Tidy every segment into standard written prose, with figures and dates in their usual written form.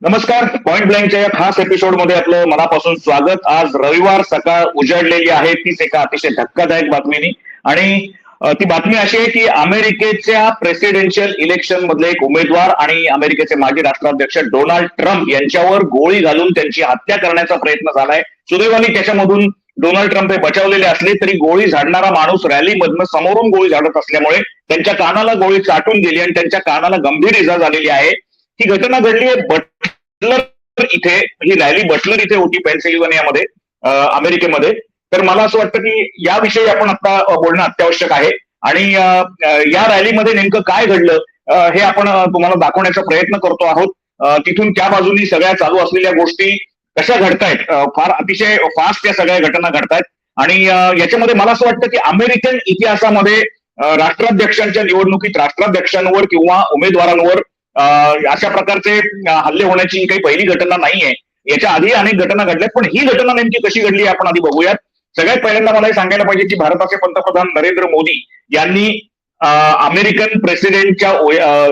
नमस्कार. पॉइंट ब्लँकच्या या खास एपिसोडमध्ये आपलं मनापासून स्वागत. आज रविवार, सकाळ उजाडलेली आहे तीच एका अतिशय धक्कादायक बातमीनी. आणि ती बातमी अशी आहे की अमेरिकेच्या प्रेसिडेन्शियल इलेक्शन मधले एक उमेदवार आणि अमेरिकेचे माजी राष्ट्राध्यक्ष डोनाल्ड ट्रम्प यांच्यावर गोळी घालून त्यांची हत्या करण्याचा प्रयत्न झालाय. सुदैवाने त्याच्यामधून डोनाल्ड ट्रम्प हे बचावलेले असले तरी गोळी झाडणारा माणूस रॅलीमधनं समोरून गोळी झाडत असल्यामुळे त्यांच्या कानाला गोळी चाटून गेली आणि त्यांच्या कानाला गंभीर इजा झालेली आहे. ही घटना घडली आहे बटलर इथे. ही रॅली बटलर इथे होती, पेन्सिल्व्हानियामध्ये, अमेरिकेमध्ये. तर मला असं वाटतं की याविषयी आपण आता बोलणं अत्यावश्यक आहे. आणि या रॅलीमध्ये नेमकं काय घडलं हे आपण तुम्हाला दाखवण्याचा प्रयत्न करतो आहोत. तिथून त्या बाजूनी सगळ्या चालू असलेल्या गोष्टी कशा घडतायत, फार अतिशय फास्ट या सगळ्या घटना घडतायत. आणि याच्यामध्ये मला असं वाटतं की अमेरिकन इतिहासामध्ये राष्ट्राध्यक्षांच्या निवडणुकीत राष्ट्राध्यक्षांवर किंवा उमेदवारांवर अशा प्रकारचे हल्ले होण्याची काही पहिली घटना नाहीये. याच्या आधी अनेक घटना घडल्यात, पण ही घटना नेमकी कशी घडली आपण आधी बघूयात. सगळ्यात पहिल्यांदा मला हे सांगायला पाहिजे की भारताचे पंतप्रधान नरेंद्र मोदी यांनी अमेरिकन प्रेसिडेंटच्या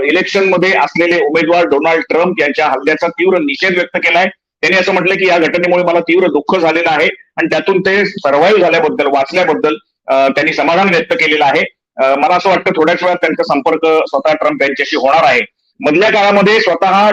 इलेक्शनमध्ये असलेले उमेदवार डोनाल्ड ट्रम्प यांच्या हल्ल्याचा तीव्र निषेध व्यक्त केलाय. त्यांनी असं म्हटलं की या घटनेमुळे मला तीव्र दुःख झालेलं आहे आणि त्यातून ते सर्व्हाइव्ह झाल्याबद्दल, वाचल्याबद्दल त्यांनी समाधान व्यक्त केलेलं आहे. मला असं वाटतं थोड्याच वेळात त्यांचा संपर्क स्वतः ट्रम्प यांच्याशी होणार आहे. मधल्या काळामध्ये स्वतः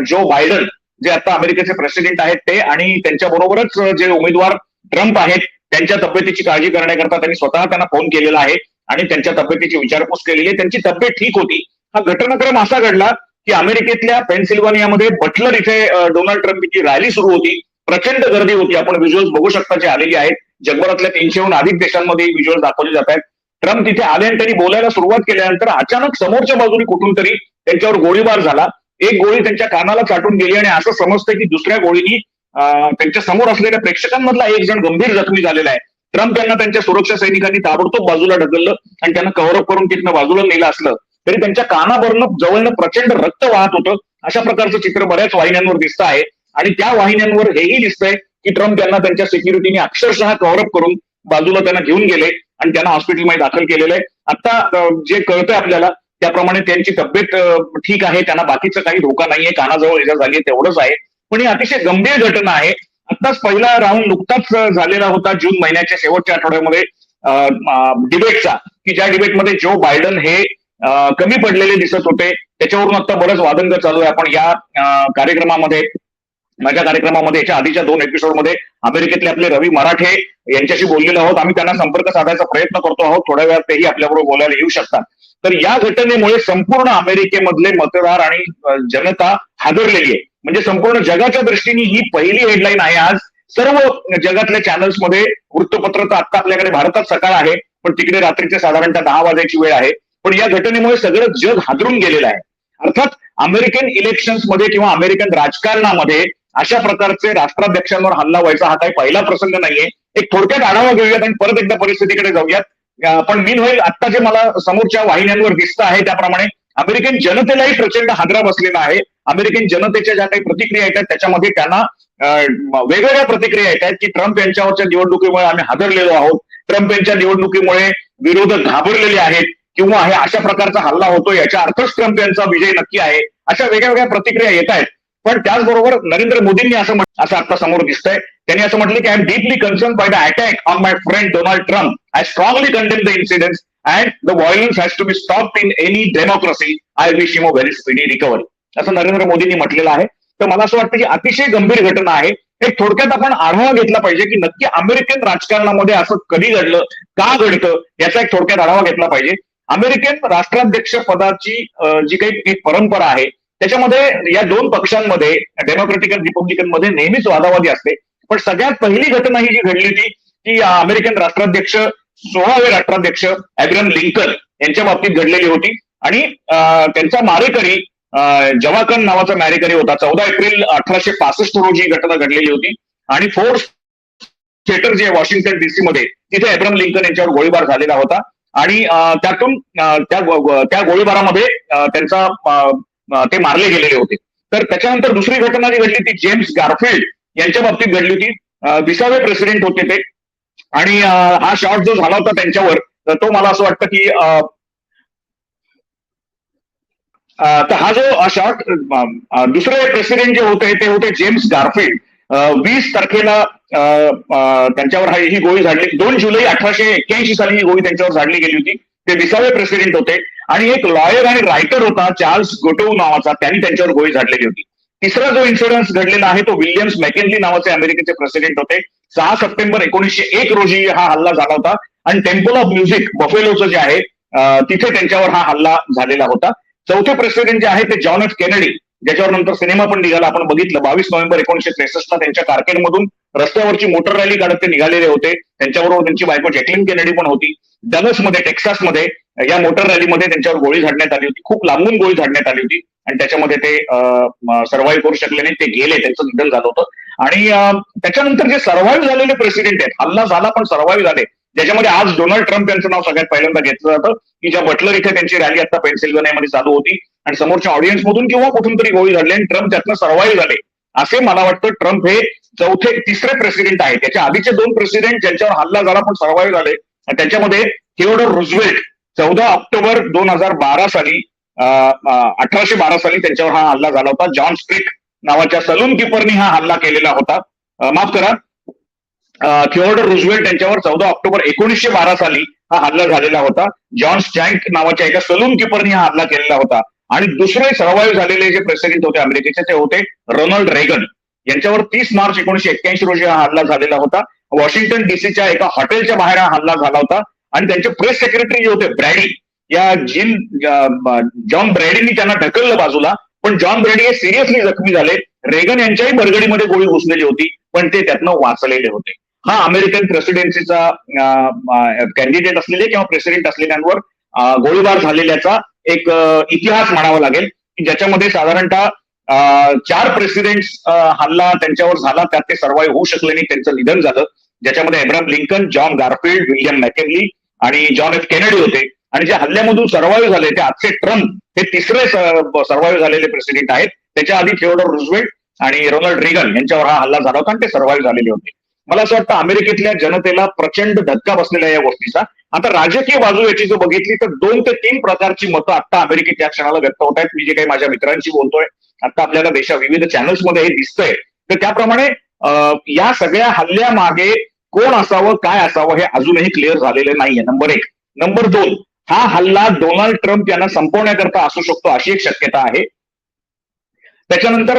जो बायडन, जे आता अमेरिकेचे प्रेसिडेंट आहेत, ते आणि त्यांच्या बरोबरच जे उमेदवार ट्रम्प आहेत त्यांच्या तब्येतीची काळजी करण्याकरता त्यांनी स्वतः त्यांना फोन केलेला आहे आणि त्यांच्या तब्येतीची विचारपूस केलेली आहे. त्यांची तब्येत ठीक होती. हा घटनाक्रम असा घडला की अमेरिकेतल्या पेन्सिल्व्हानियामध्ये बटलर इथे डोनाल्ड ट्रम्पची रॅली सुरू होती. प्रचंड गर्दी होती. आपण व्हिज्युअल्स बघू शकता जे आलेली आहेत. जगभरातल्या 300हून अधिक देशांमध्ये व्हिज्युअल्स दाखवले जात आहेत. ट्रम्प तिथे आले आणि त्यांनी बोलायला सुरुवात केल्यानंतर अचानक समोरच्या बाजूने कुठून तरी त्यांच्यावर गोळीबार झाला. एक गोळी त्यांच्या कानाला चाटून गेली आणि असं समजतंय की दुसऱ्या गोळीनी त्यांच्या समोर असलेल्या प्रेक्षकांमधला एक जण गंभीर जखमी झालेला आहे. ट्रम्प यांना त्यांच्या सुरक्षा सैनिकांनी ताबडतोब बाजूला ढकललं आणि त्यांना कव्हरअप करून तिथनं बाजूला नेलं असलं तरी त्यांच्या कानावरनं जवळनं प्रचंड रक्त वाहत होतं. अशा प्रकारचं चित्र बऱ्याच वाहिन्यांवर दिसत आहे. आणि त्या वाहिन्यांवर हेही दिसतंय की ट्रम्प यांना त्यांच्या सिक्युरिटीने अक्षरशः कव्हरअप करून बाजूला त्यांना घेऊन गेले आणि त्यांना हॉस्पिटलमध्ये दाखल केलेलं आहे. आता जे कळतंय आपल्याला त्याप्रमाणे त्यांची तब्येत ठीक आहे, त्यांना बाकीचं काही धोका नाहीये, कानाजवळ इजा झाली तेवढंच आहे. पण ही अतिशय गंभीर घटना आहे. आत्ताच पहिला राऊंड नुकताच झालेला होता जून महिन्याच्या शेवटच्या आठवड्यामध्ये डिबेटचा, की ज्या डिबेटमध्ये जो बायडन हे कमी पडलेले दिसत होते. त्याच्यावरून आता बरंच वादंग चालू आहे. आपण या कार्यक्रमामध्ये, माझ्या कार्यक्रमामध्ये, याच्या आधीच्या 2 एपिसोडमध्ये अमेरिकेतले आपले रवी मराठे यांच्याशी बोललेलो आहोत. आम्ही त्यांना संपर्क साधायचा प्रयत्न करतो आहोत. थोड्या वेळात तेही आपल्याबरोबर बोलायला येऊ शकतात. तर या घटनेमुळे संपूर्ण अमेरिकेमधले मतदार आणि जनता हादरलेली आहे. म्हणजे संपूर्ण जगाच्या दृष्टीने ही पहिली हेडलाईन आहे. आज सर्व जगातल्या चॅनल्समध्ये वृत्तपत्र, तर आता आपल्याकडे भारतात सकाळ आहे पण तिकडे रात्रीचे साधारणतः 10 वाजायची वेळ आहे. पण या घटनेमुळे सगळं जग हादरून गेलेलं आहे. अर्थात अमेरिकन इलेक्शन्स मध्ये किंवा अमेरिकन राजकारणामध्ये अशा प्रकारचे राष्ट्राध्यक्षांवर हल्ला व्हायचा हा काही पहिला प्रसंग नाहीये. एक थोडक्यात आढावा घेऊयात आणि परत एकदा परिस्थितीकडे जाऊयात. पण मीन होईल आता जे मला समोरच्या वाहिन्यांवर दिसत आहे त्याप्रमाणे अमेरिकन जनतेलाही प्रचंड हादरा बसलेला आहे. अमेरिकन जनतेच्या ज्या काही प्रतिक्रिया येतात त्याच्यामध्ये त्यांना वेगवेगळ्या प्रतिक्रिया येत आहेत की ट्रम्प यांच्यावरच्या निवडणुकीमुळे आम्ही हादरलेलो आहोत, ट्रम्प यांच्या निवडणुकीमुळे विरोधक घाबरलेले आहेत, किंवा हे अशा प्रकारचा हल्ला होतो याच्या अर्थच ट्रम्प यांचा विजय नक्की आहे. अशा वेगळ्या वेगळ्या प्रतिक्रिया येत आहेत. पण त्याचबरोबर नरेंद्र मोदींनी असं आता समोर दिसतंय, त्यांनी असं म्हटलं की I am deeply concern by the attack on my friend Donald Trump. I strongly condemn the incidents and the violence has to be stopped in any democracy. I wish him a very speedy recovery, असं नरेंद्र मोदींनी म्हटलेलं आहे. तर मला असं वाटतं की अतिशय गंभीर घटना आहे. एक थोडक्यात आपण आढावा घेतला पाहिजे की नक्की अमेरिकन राजकारणामध्ये असं कधी घडलं, का घडतं, याचा एक थोडक्यात आढावा घेतला पाहिजे. अमेरिकन राष्ट्राध्यक्ष पदाची जी काही एक परंपरा आहे त्याच्यामध्ये या 2 पक्षांमध्ये, डेमोक्रेटिक आणि रिपब्लिकन मध्ये, नेहमीच वादावादी असते. पण सगळ्यात पहिली घटना ही जी घडली होती ती अमेरिकन राष्ट्राध्यक्ष, 16वे राष्ट्राध्यक्ष अब्राहम लिंकन यांच्या बाबतीत घडलेली होती. आणि त्यांचा मारेकरी जवाकन नावाचा मारेकरी होता. 14 एप्रिल 1865 रोजी घटना घडलेली होती. आणि फोर्ट थिएटर जे वॉशिंग्टन डीसी मध्ये, तिथे अब्राहम लिंकन यांच्यावर गोळीबार झालेला होता. आणि त्यातून त्या गोळीबारामध्ये त्यांचा ते मारले गेलेले होते. तर त्याच्यानंतर दुसरी घटना जी घडली ती जेम्स गारफिल्ड यांच्या बाबतीत घडली होती. 20वे प्रेसिडेंट होते ते. आणि हा शॉट जो झाला होता त्यांच्यावर, तो मला असं वाटतं की तर हा जो शॉर्ट दुसरे प्रेसिडेंट जे होते ते होते जेम्स गारफिल्ड. 20 तारखेला त्यांच्यावर ही गोळी झाडली. 2 जुलै 1881 साली ही गोळी त्यांच्यावर झाडली गेली होती. ते 20वे प्रेसिडेंट होते. आणि एक लॉयर आणि रायटर होता चार्ल्स गोटोव नावाचा, त्यांनी त्यांच्यावर गोळी झाडलेली होती. तिसरा जो इन्सिडन्स घडलेला आहे तो विल्यम्स मॅकेनली नावाचे अमेरिकेचे प्रेसिडेंट होते. 6 सप्टेंबर 1901 रोजी हा हल्ला झाला होता. आणि टेम्पल ऑफ म्युझिक बफेलोचं जे आहे तिथे त्यांच्यावर हा हल्ला झालेला होता. चौथे प्रेसिडेंट जे आहे ते जॉन एफ केनेडी, ज्याच्यावर नंतर सिनेमा पण निघाला, आपण बघितलं. 22 नोव्हेंबर 1963ला त्यांच्या कारकेडमधून रस्त्यावरची मोटर रॅली काढत ते निघालेले होते. त्यांच्याबरोबर त्यांची बायको जॅकलिन केनेडी पण होती. डलसमध्ये, टेक्सासमध्ये या मोटर रॅलीमध्ये त्यांच्यावर गोळी झाडण्यात आली होती. खूप लांबून गोळी झाडण्यात आली होती आणि त्याच्यामध्ये ते सर्व्हाइव्ह करू शकले नाही, ते गेले, त्यांचं निधन झालं होतं. आणि त्याच्यानंतर जे सर्व्हाइव्ह झालेले प्रेसिडेंट आहेत, हल्ला झाला पण सर्व्हाइव्ह झाले, ज्याच्यामध्ये आज डोनाल्ड ट्रम्प यांचं नाव सगळ्यात पहिल्यांदा घेतलं जातं, की ज्या बटलर इथे त्यांची रॅली आता पेन्सिल्व्हेनियामध्ये चालू होती आणि समोरच्या ऑडियन्समधून किंवा कुठून तरी गोळी झाडली आणि ट्रम्प त्यातनं सर्व्हाइव्ह झाले. असे मला वाटतं ट्रम्प हे तिसरे प्रेसिडेंट आहेत. त्याच्या आधीचे 2 प्रेसिडेंट ज्यांच्यावर हल्ला झाला पण सर्व्हाइव्ह झाले, त्याच्यामध्ये थिओडोर रुझवेल्ट 14 ऑक्टोबर 2012 साली 1812 साली त्यांच्यावर हा हल्ला झाला होता. जॉन स्ट्रिक नावाच्या सलून किपरनी हा हल्ला केलेला होता. माफ करा, थिओडोर रुझवेल्ट यांच्यावर 14 ऑक्टोबर 1912 साली हा हल्ला झालेला होता. जॉन स्टँक नावाच्या एका सलून किपरनी हा हल्ला केलेला होता. आणि दुसरे सर्व्हाइव्ह झालेले जे प्रेसिडेंट होते अमेरिकेचे ते होते रोनाल्ड रेगन. यांच्यावर 30 मार्च 1981 रोजी हा हल्ला झालेला होता. वॉशिंग्टन डीसीच्या एका हॉटेलच्या बाहेर हा हल्ला झाला होता. आणि त्यांचे प्रेस सेक्रेटरी जे होते ब्रॅडी, या जॉन ब्रॅडीनी त्यांना ढकललं बाजूला, पण जॉन ब्रॅडी हे सिरियसली जखमी झाले. रेगन यांच्याही बरगडीमध्ये गोळी घुसलेली होती, पण ते त्यातनं वाचलेले होते. हा अमेरिकन प्रेसिडेन्सीचा कॅन्डिडेट असलेले किंवा प्रेसिडेंट असलेल्यांवर गोळीबार झालेल्याचा एक इतिहास म्हणावा लागेल, की ज्याच्यामध्ये साधारणतः 4 प्रेसिडेंट हल्ला त्यांच्यावर झाला, त्यात ते सर्व्हाइव्ह होऊ शकले नाही, त्यांचं निधन झालं. ज्याच्यामध्ये Abraham Lincoln, John Garfield, William McKinley आणि जॉन एफ केनेडी होते. आणि ज्या हल्ल्यामधून सर्व्हाइव्ह झाले ते आजचे ट्रम्प हे तिसरे सर्व्हाइव्ह झालेले प्रेसिडेंट आहेत. त्याच्या आधी थिओडोर रुझवेल्ट आणि रोनाल्ड रेगन यांच्यावर हा हल्ला झाला होता आणि ते सर्व्हाइव्ह झालेले होते. मला असं वाटतं अमेरिकेतल्या जनतेला प्रचंड धक्का बसलेला या गोष्टीचा. आता राजकीय बाजू याची जर बघितली तर 2 ते 3 प्रकारची मतं आता अमेरिकेत या क्षणाला व्यक्त होत आहेत. मी जे काही माझ्या मित्रांशी बोलतोय, आता आपल्याला विविध चॅनल्समध्ये हे दिसतंय. तर त्याप्रमाणे या सगळ्या हल्ल्यामागे कोण असावं, काय असावं हे अजूनही क्लिअर झालेलं नाहीये. नंबर 1. नंबर 2, हा हल्ला डोनाल्ड ट्रम्प यांना संपवण्याकरता असू शकतो, अशी एक शक्यता आहे. त्याच्यानंतर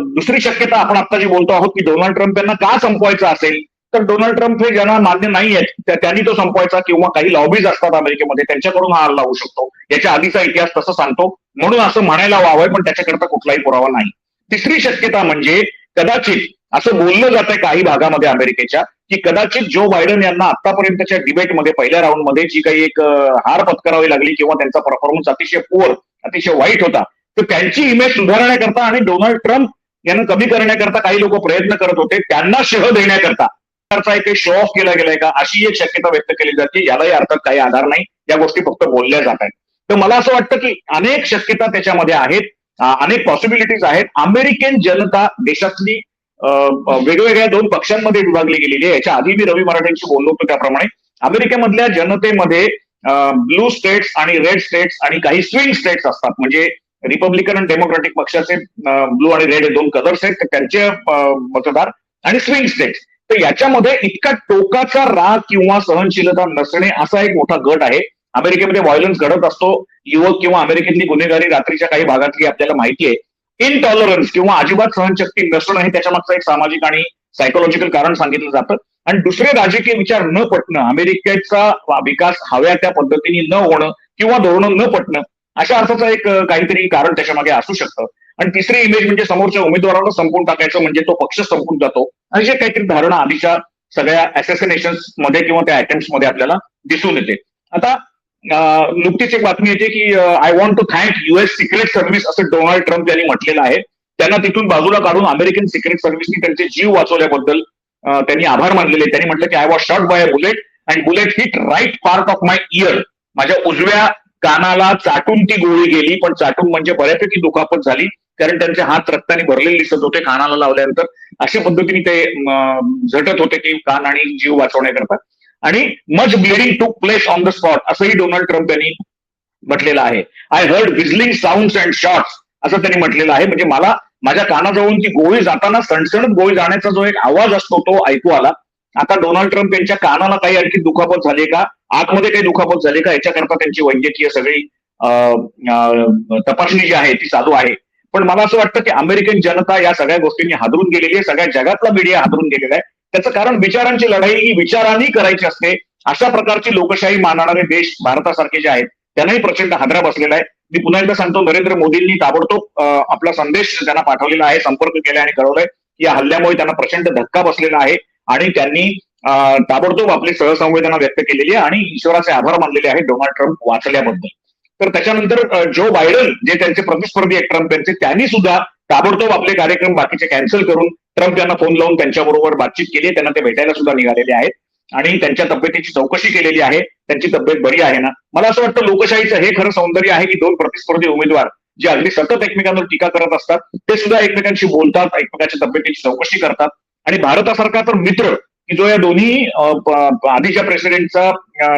दुसरी शक्यता आपण आता जी बोलतो आहोत, की डोनाल्ड ट्रम्प यांना का संपवायचं असेल, तर डोनाल्ड ट्रम्प हे ज्यांना मान्य नाही आहेत त्यांनी तो संपवायचा, किंवा काही लॉबीज असतात अमेरिकेमध्ये त्यांच्याकडून हा हल्ला होऊ शकतो. याच्या आधीचा इतिहास तसं सांगतो, म्हणून असं म्हणायला वावंय, पण त्याच्याकरता कुठलाही पुरावा नाही. तिसरी शक्यता म्हणजे कदाचित असं बोललं जातंय काही भागामध्ये अमेरिकेच्या, की कदाचित जो बायडन यांना आतापर्यंतच्या डिबेटमध्ये पहिल्या राऊंडमध्ये जी काही एक हार पत्करावी लागली किंवा त्यांचा परफॉर्मन्स अतिशय पुअर, अतिशय वाईट होता, तर त्यांची इमेज सुधारण्याकरता आणि डोनाल्ड ट्रम्प यांना कमी करण्याकरता काही लोक प्रयत्न करत होते, त्यांना शह देण्याकरता एक शो ऑफ केला गेलाय का, अशी एक शक्यता व्यक्त केली जाते. यालाही अर्थात काही आधार नाही, या गोष्टी फक्त बोलल्या जात आहेत. तर मला असं वाटतं की अनेक शक्यता त्याच्यामध्ये आहेत, अनेक पॉसिबिलिटीज आहेत. अमेरिकन जनता देशातली वेगवेगळ्या 2 पक्षांमध्ये विभागली गेलेली आहे. याच्या आधी मी रवी मराठेंशी बोललो होतो त्याप्रमाणे अमेरिकेमधल्या जनतेमध्ये ब्लू स्टेट्स आणि रेड स्टेट्स आणि काही स्विंग स्टेट्स असतात. म्हणजे रिपब्लिकन आणि डेमोक्रॅटिक पक्षाचे ब्लू आणि रेड हे 2 कलर्स आहेत, त्यांचे मतदार, आणि स्विंग स्टेट्स. तर याच्यामध्ये इतका टोकाचा राग किंवा सहनशीलता नसणे असा एक मोठा गट आहे. अमेरिकेमध्ये व्हायलन्स घडत असतो. युवक किंवा अमेरिकेतली गुन्हेगारी रात्रीच्या काही भागातली आपल्याला माहिती आहे. इनटॉलरन्स किंवा अजिबात सहनशक्ती नसणं हे त्याच्यामागचं एक सामाजिक आणि सायकोलॉजिकल कारण सांगितलं जातं. आणि दुसरे राजकीय विचार न पटणं, अमेरिकेचा विकास हव्या त्या पद्धतीने न होणं किंवा धोरणं न पटणं, अशा अर्थाचं एक काहीतरी कारण त्याच्यामागे असू शकतं. आणि तिसरी इमेज म्हणजे समोरच्या उमेदवाराला संपून टाकायचं, म्हणजे तो पक्ष संपून जातो, आणि जे काहीतरी धारणा आधीच्या सगळ्या असॅसिनेशन्स मध्ये किंवा त्या अटेम्प्ट मध्ये आपल्याला दिसून येते. आता नुकतीच एक बातमी येते की I want to thank US secret service असं डोनाल्ड ट्रम्प यांनी म्हटलेलं आहे. त्यांना तिथून बाजूला काढून अमेरिकन सिक्रेट सर्व्हिसनी त्यांचे जीव वाचवल्याबद्दल त्यांनी आभार मानलेले. त्यांनी म्हटलं की I was shot by a bullet and bullet hit right part of my ear. माझ्या उजव्या कानाला चाटून ती गोळी गेली, पण चाटून म्हणजे बऱ्यापैकी दुखापत झाली, कारण त्यांचे हात रक्ताने भरलेले दिसत होते कानाला लावल्यानंतर. अशा पद्धतीने ते झटत होते की कान आणि जीव वाचवण्याकरता. आणि much bleeding took place on the spot असंही डोनाल्ड ट्रम्प यांनी म्हटलेलं आहे. I heard whistling sounds and shots असं त्यांनी म्हटलेलं आहे. म्हणजे मला माझ्या कानाजवळून ती गोळी जाताना सणसणत गोळी जाण्याचा जो एक आवाज असतो तो ऐकू आला. आता डोनाल्ड ट्रम्प यांच्या कानाला काही आणखी दुखापत झाली का, आतमध्ये काही दुखापत झाली का, याच्याकरता त्यांची वैद्यकीय सगळी तपासणी जी आहे ती चालू आहे. पण मला असं वाटतं की अमेरिकन जनता या सगळ्या गोष्टींनी हादरून गेलेली आहे, सगळ्या जगातला मीडिया हादरून गेलेला आहे. त्याचं कारण विचारांची लढाई ही विचारांनी करायची असते. अशा प्रकारची लोकशाही मानणारे देश भारतासारखे जे आहेत त्यांनाही प्रचंड हादरा बसलेला आहे. मी पुन्हा एकदा सांगतो, नरेंद्र मोदींनी ताबडतोब आपला संदेश त्यांना पाठवलेला आहे, संपर्क केलाय आणि कळवलंय की या हल्ल्यामुळे त्यांना प्रचंड धक्का बसलेला आहे आणि त्यांनी ताबडतोब आपली सहसंवेदना व्यक्त केलेली आहे आणि ईश्वराचे आभार मानलेले आहेत डोनाल्ड ट्रम्प वाचल्याबद्दल. तर त्याच्यानंतर जो बायडन जे त्यांचे प्रतिस्पर्धी आहेत ट्रम्प यांचे, त्यांनी सुद्धा ताबडतोब आपले कार्यक्रम बाकीचे कॅन्सल करून ट्रम्प यांना फोन लावून त्यांच्याबरोबर बातचीत केली आहे. त्यांना ते भेटायला सुद्धा निघालेले आहेत आणि त्यांच्या तब्येतीची चौकशी केलेली आहे. त्यांची तब्येत बरी आहे ना. मला असं वाटतं लोकशाहीचं हे खरं सौंदर्य आहे की दोन प्रतिस्पर्धी उमेदवार जे अगदी सतत एकमेकांवर टीका करत असतात ते सुद्धा एकमेकांशी बोलतात, एकमेकांच्या तब्येतीची चौकशी करतात. आणि भारतासारखा तर मित्र की जो या दोन्ही आधीच्या प्रेसिडेंटचा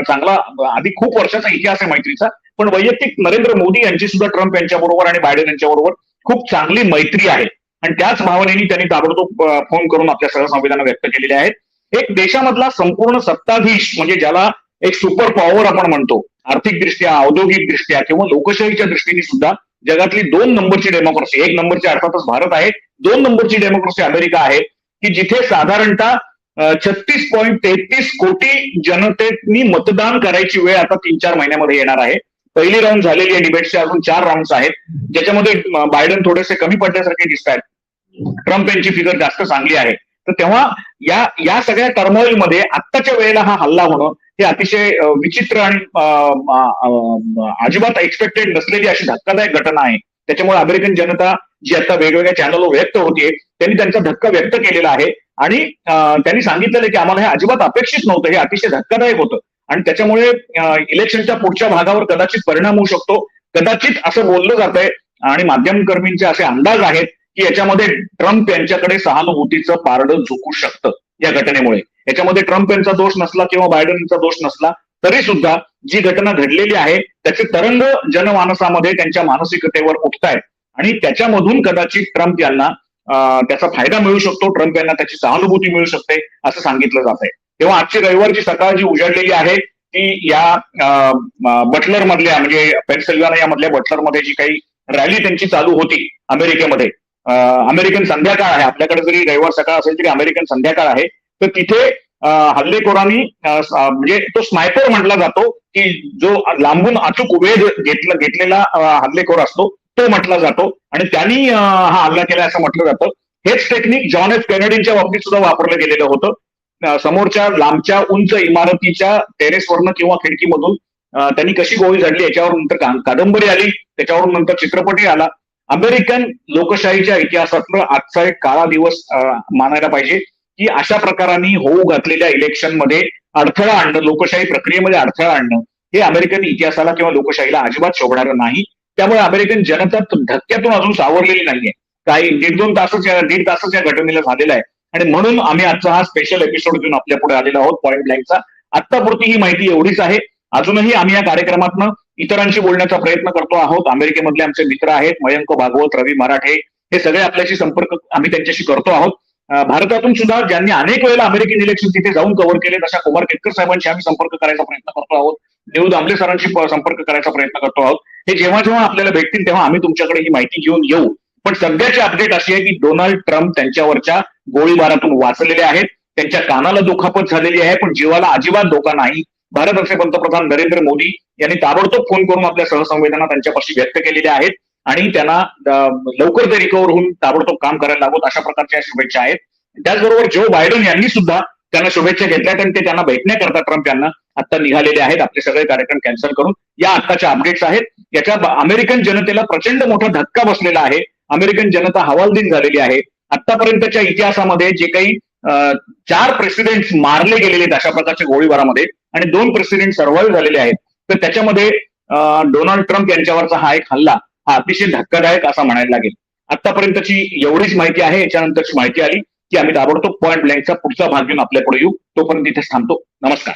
चांगला आधी खूप वर्षाचा इतिहास आहे मैत्रीचा, पण वैयक्तिक नरेंद्र मोदी यांची सुद्धा ट्रम्प यांच्याबरोबर आणि बायडन यांच्याबरोबर खूप चांगली मैत्री आहे. आणि त्याच भावनेने त्यांनी ताबडतोब फोन करून आपल्या सहसंवेदना व्यक्त केलेल्या आहेत. एक देशामधला संपूर्ण सत्ताधीश म्हणजे ज्याला एक सुपर पॉवर आपण म्हणतो, आर्थिकदृष्ट्या, औद्योगिकदृष्ट्या किंवा लोकशाहीच्या दृष्टीने सुद्धा जगातली 2 नंबरची डेमोक्रेसी, 1 नंबरची अर्थातच भारत आहे, 2 नंबरची डेमोक्रेसी अमेरिका आहे की जिथे साधारणतः 36.33 कोटी जनतेनी मतदान करायची वेळ आता 3-4 महिन्यामध्ये येणार आहे. पहिली राऊंड झालेली आहे डिबेटचे, अजून 4 राऊंड आहेत ज्याच्यामध्ये बायडन थोडेसे कमी पडण्यासारखे दिसत आहेत, ट्रम्प यांची फिगर जास्त चांगली आहे. तर तेव्हा या सगळ्या टर्मोइलमध्ये आत्ताच्या वेळेला हा हल्ला होणं हे अतिशय विचित्र आणि अजिबात एक्सपेक्टेड नसलेली अशी धक्कादायक घटना आहे. त्याच्यामुळे अमेरिकन जनता जी आता वेगवेगळ्या चॅनलवर व्यक्त होतीये त्यांनी त्यांचा धक्का व्यक्त केलेला आहे आणि त्यांनी सांगितलेलं की आम्हाला हे अजिबात अपेक्षित नव्हतं, हे अतिशय धक्कादायक होतं आणि त्याच्यामुळे इलेक्शनच्या पुढच्या भागावर कदाचित परिणाम होऊ शकतो. कदाचित असं बोललं जातंय आणि माध्यमकर्मींचे असे अंदाज आहेत की याच्यामध्ये ट्रम्प यांच्याकडे सहानुभूतीचं पारडं झुकू शकतं या घटनेमुळे. याच्यामध्ये ट्रम्प यांचा दोष नसला किंवा बायडन यांचा दोष नसला तरी सुद्धा जी घटना घडलेली आहे त्याचे तरंग जनमानसामध्ये त्यांच्या मानसिकतेवर उठतायत आणि त्याच्यामधून कदाचित ट्रम्प यांना त्याचा फायदा मिळू शकतो, ट्रम्प यांना त्याची सहानुभूती मिळू शकते असं सांगितलं जात आहे. तेव्हा आजची रविवारची सकाळ जी उजाडलेली आहे ती या बटलर मधल्या म्हणजे पेन्सिल्व्हानिया मधल्या बटलर मध्ये जी काही रॅली त्यांची चालू होती अमेरिकेमध्ये, अमेरिकन संध्याकाळ आहे, आपल्याकडे जरी रविवार सकाळ असेल तरी अमेरिकन संध्याकाळ आहे, तर तिथे हल्लेखोरांनी म्हणजे तो स्नायपर म्हटला जातो की जो लांबून अचूक वेध घेतलेला हल्लेखोर असतो तो म्हटला जातो आणि त्यांनी हा हल्ला केला असं म्हटलं जातं. हेच टेक्निक जॉन एफ केनेडीच्या बाबतीत सुद्धा वापरलं गेलेलं होतं. समोरच्या लांबच्या उंच इमारतीच्या टेरेसवरनं किंवा खिडकीमधून त्यांनी कशी गोळी झाडली याच्यावर नंतर कादंबरी आली, त्याच्यावरून नंतर चित्रपटही आला. अमेरिकन लोकशाहीच्या इतिहासातलं आजचा एक काळा दिवस मानायला पाहिजे की अशा प्रकारांनी होऊ घातलेल्या इलेक्शनमध्ये अडथळा आणणं, लोकशाही प्रक्रियेमध्ये अडथळा आणणं हे अमेरिकन इतिहासाला किंवा लोकशाहीला अजिबात शोभणारं नाही. त्यामुळे अमेरिकन जनता धक्क्यातून अजून सावरलेली नाहीये. काही दीड तासच या घटनेला झालेला आहे आणि म्हणून आम्ही आजचा हा स्पेशल एपिसोड घेऊन आपल्या पुढे आलेलो आहोत पॉइंट ब्लँकचा. आत्तापुरती ही माहिती एवढीच आहे. अजूनही आम्ही या कार्यक्रमातनं इतरांशी बोलण्याचा प्रयत्न करतो आहोत. अमेरिकेमधले आमचे मित्र आहेत मयंक भागवत, रवी मराठे, हे सगळे आपल्याशी संपर्क आम्ही त्यांच्याशी करतो आहोत. भारतातून सुद्धा ज्यांनी अनेक वेळेला अमेरिकन इलेक्शन तिथे जाऊन कव्हर केले तशा कुमार केतकर साहेबांशी आम्ही संपर्क करायचा प्रयत्न करतो आहोत. देव दामले सरांशी संपर्क करायचा प्रयत्न करतो आहोत. हे जेव्हा जेव्हा आपल्याला भेटतील तेव्हा आम्ही तुमच्याकडे ही माहिती घेऊन येऊ. पण सध्याची अपडेट अशी आहे की डोनाल्ड ट्रम्प त्यांच्यावरच्या गोळीबारातून वाचलेले आहेत. त्यांच्या कानाला दुखापत झालेली आहे पण जीवाला अजिबात धोका नाही. भारताचे पंतप्रधान नरेंद्र मोदी यांनी ताबडतोब फोन करून आपल्या सहसंवेदना त्यांच्यापाशी व्यक्त केलेल्या आहेत आणि त्यांना लवकर ते रिकव्हर होऊन ताबडतोब काम करायला लागत अशा प्रकारच्या शुभेच्छा आहेत. त्याचबरोबर जो बायडन यांनी सुद्धा त्यांना शुभेच्छा घेतल्यात आणि ते त्यांना भेटण्याकरता ट्रम्प यांना आता निघालेले आहेत. आपले सगळे कार्यक्रम कॅन्सल करून या आत्ताच्या अपडेट्स आहेत. याच्या अमेरिकन जनतेला प्रचंड मोठा धक्का बसलेला आहे. अमेरिकन जनता हवालदिल झालेली आहे. आतापर्यंतच्या इतिहासामध्ये जे काही 4 प्रेसिडेंट्स मारले गेलेले आहेत अशा प्रकारच्या गोळीबारामध्ये आणि 2 प्रेसिडेंट सर्व्हाइव्ह झालेले आहेत, तर त्याच्यामध्ये डोनाल्ड ट्रम्प यांच्यावरचा हा एक हल्ला हा अतिशय धक्कादायक असा म्हणायला लागेल. आतापर्यंतची एवढीच माहिती आहे. याच्यानंतरची माहिती आली की आम्ही ताबडतोब पॉइंट ब्लँकचा पुढचा भाग घेऊन आपल्या पुढे येऊ. तोपर्यंत इथेच थांबतो. नमस्कार.